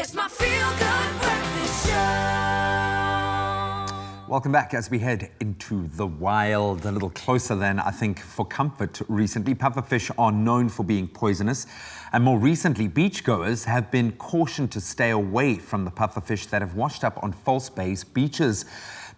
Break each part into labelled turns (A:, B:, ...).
A: It's my feel-good breakfast show.
B: Welcome back as we head into the wild, a little closer than I think for comfort recently. Pufferfish are known for being poisonous, and more recently, beachgoers have been cautioned to stay away from the pufferfish that have washed up on False Bay's beaches.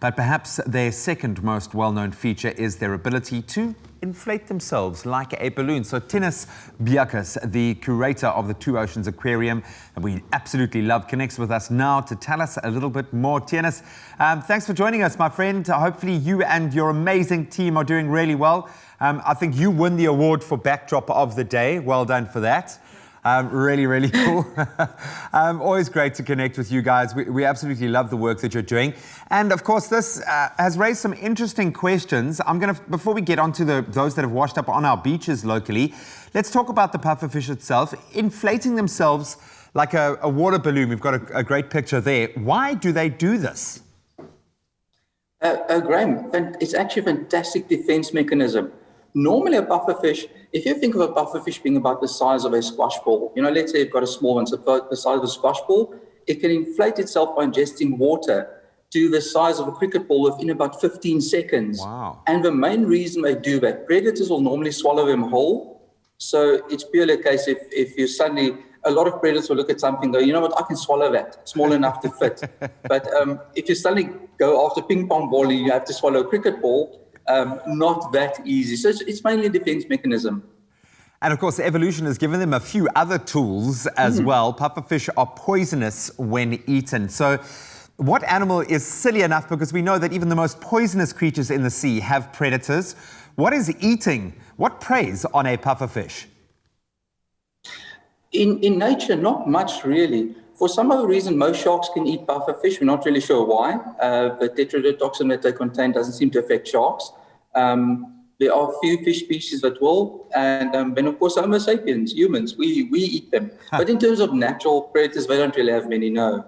B: But perhaps their second most well-known feature is their ability to inflate themselves like a balloon. So Tinus Biakas, the curator of the Two Oceans Aquarium, that we absolutely love, connects with us now to tell us a little bit more. Tinus, thanks for joining us, my friend. Hopefully you and your amazing team are doing really well. I think you win the award for Backdrop of the Day. Well done for that. Really, really cool. Always great to connect with you guys. We absolutely love the work that you're doing. And of course, this has raised some interesting questions. Before we get on to those that have washed up on our beaches locally, let's talk about the pufferfish itself, inflating themselves like a water balloon. We've got a great picture there. Why do they do this?
C: Graham, it's actually a fantastic defense mechanism. Normally a pufferfish, if you think of a pufferfish being about the size of a squash ball, let's say you've got a small one, so about the size of a squash ball, it can inflate itself by ingesting water to the size of a cricket ball within about 15 seconds.
B: Wow.
C: And the main reason they do that, predators will normally swallow them whole. So it's purely a case if you suddenly, a lot of predators will look at something and go, you know what, I can swallow that, small enough to fit. But if you suddenly go after ping pong ball and you have to swallow a cricket ball, not that easy. So it's mainly a defense mechanism.
B: And of course, evolution has given them a few other tools as well. Pufferfish are poisonous when eaten. So what animal is silly enough, because we know that even the most poisonous creatures in the sea have predators. What preys on a pufferfish?
C: In nature, not much really. For some other reason, most sharks can eat pufferfish. We're not really sure why. The tetrodotoxin that they contain doesn't seem to affect sharks. There are a few fish species that will, and then of course Homo sapiens, humans, we eat them. But in terms of natural predators, they don't really have many, no.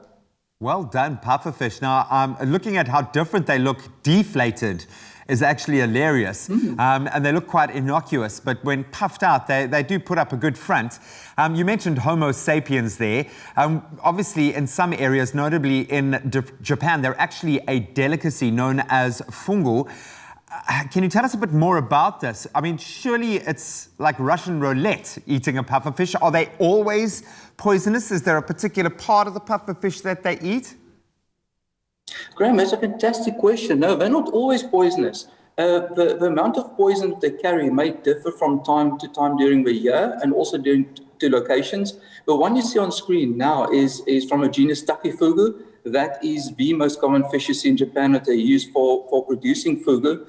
B: Well done, pufferfish. Now, looking at how different they look deflated is actually hilarious. And they look quite innocuous, but when puffed out, they do put up a good front. You mentioned Homo sapiens there. Obviously, in some areas, notably in Japan, they're actually a delicacy known as fungu. Can you tell us a bit more about this? I mean, surely it's like Russian roulette eating a pufferfish. Are they always poisonous? Is there a particular part of the pufferfish that they eat?
C: Graham, that's a fantastic question. No, they're not always poisonous. The amount of poison that they carry may differ from time to time during the year and also to locations. The one you see on screen now is from a genus Takifugu. That is the most common fish you see in Japan that they use for producing fugu,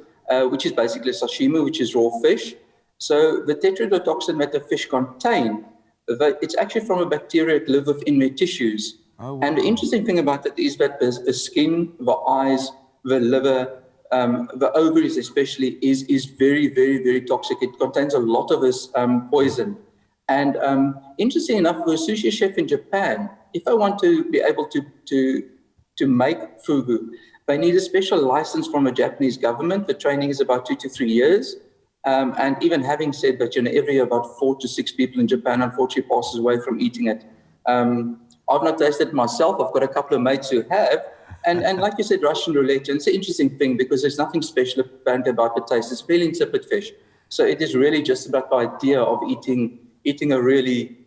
C: which is basically sashimi, which is raw fish. So the tetrodotoxin that the fish contain, it's actually from a bacteria that live within their tissues.
B: Oh, wow.
C: And the interesting thing about that is that the skin, the eyes, the liver, the ovaries especially is very, very, very toxic. It contains a lot of this poison. And interesting enough, for a sushi chef in Japan, if I want to be able to make fugu, they need a special license from the Japanese government. The training is about 2 to 3 years. And even having said that, every year about 4 to 6 people in Japan unfortunately passes away from eating it. I've not tasted it myself. I've got a couple of mates who have. And like you said, Russian roulette, and it's an interesting thing because there's nothing special apparently about the taste. It's really insipid fish. So it is really just about the idea of eating a really,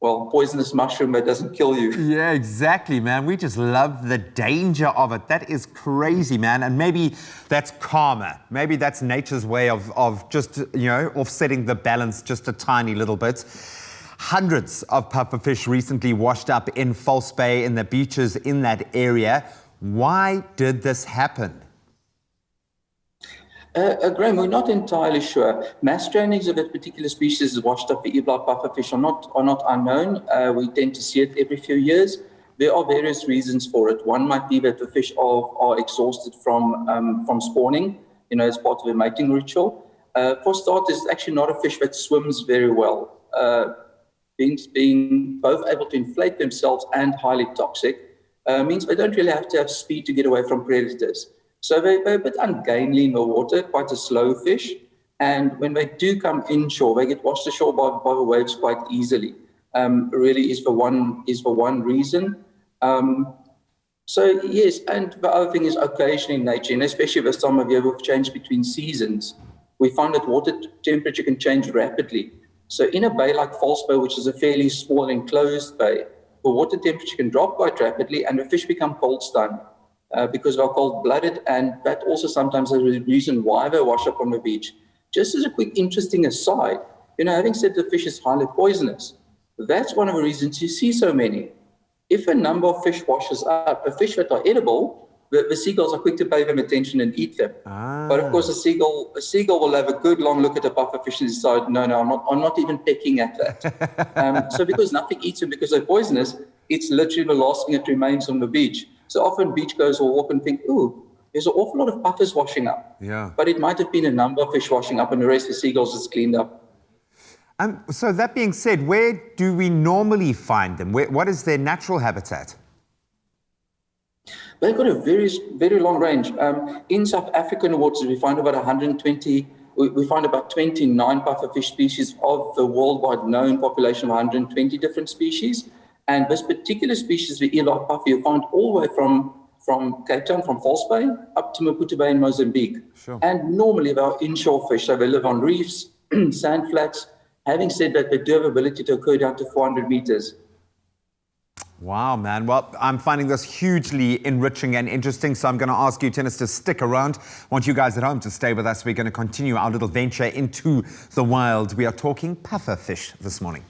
C: poisonous mushroom that doesn't kill you.
B: Yeah, exactly, man. We just love the danger of it. That is crazy, man. And maybe that's karma. Maybe that's nature's way of just, offsetting the balance just a tiny little bit. Hundreds of pufferfish recently washed up in False Bay in the beaches in that area. Why did this happen?
C: Graham, we're not entirely sure. Mass drownings of that particular species washed up the evelar pufferfish are not unknown. We tend to see it every few years. There are various reasons for it. One might be that the fish are exhausted from spawning, as part of a mating ritual. For starters, it's actually not a fish that swims very well. Being both able to inflate themselves and highly toxic means they don't really have to have speed to get away from predators. So they're a bit ungainly in the water, quite a slow fish. And when they do come inshore, they get washed ashore by the waves quite easily. really is for one reason. So yes, and the other thing is occasionally in nature, and especially this time of year with change between seasons, we find that water temperature can change rapidly. So in a bay like False Bay, which is a fairly small enclosed bay, the water temperature can drop quite rapidly and the fish become cold stunned because they're cold-blooded, and that also sometimes is a reason why they wash up on the beach. Just as a quick interesting aside, having said the fish is highly poisonous, that's one of the reasons you see so many. If a number of fish washes up, the fish that are edible, the seagulls are quick to pay them attention and eat them. But of course, a seagull will have a good long look at the pufferfish and decide, no, I'm not even pecking at that. So because nothing eats them because they're poisonous, it's literally the last thing that remains on the beach. So often beachgoers will walk and think, ooh, there's an awful lot of puffers washing up.
B: Yeah.
C: But it might have been a number of fish washing up and the rest of the seagulls is cleaned up.
B: So that being said, where do we normally find them? What is their natural habitat?
C: They've got a very, very long range. In South African waters, we find about 120, we find about 29 pufferfish species of the worldwide known population of 120 different species. And this particular species, the earlock puffer, you find all the way from Cape Town, from False Bay, up to Maputo Bay in Mozambique.
B: Sure.
C: And normally they are inshore fish, so they live on reefs, sand flats. Having said that, they do have ability to occur down to 400 meters.
B: Wow, man. Well, I'm finding this hugely enriching and interesting, so I'm going to ask you, tennis, to stick around. I want you guys at home to stay with us. We're going to continue our little venture into the wild. We are talking pufferfish this morning.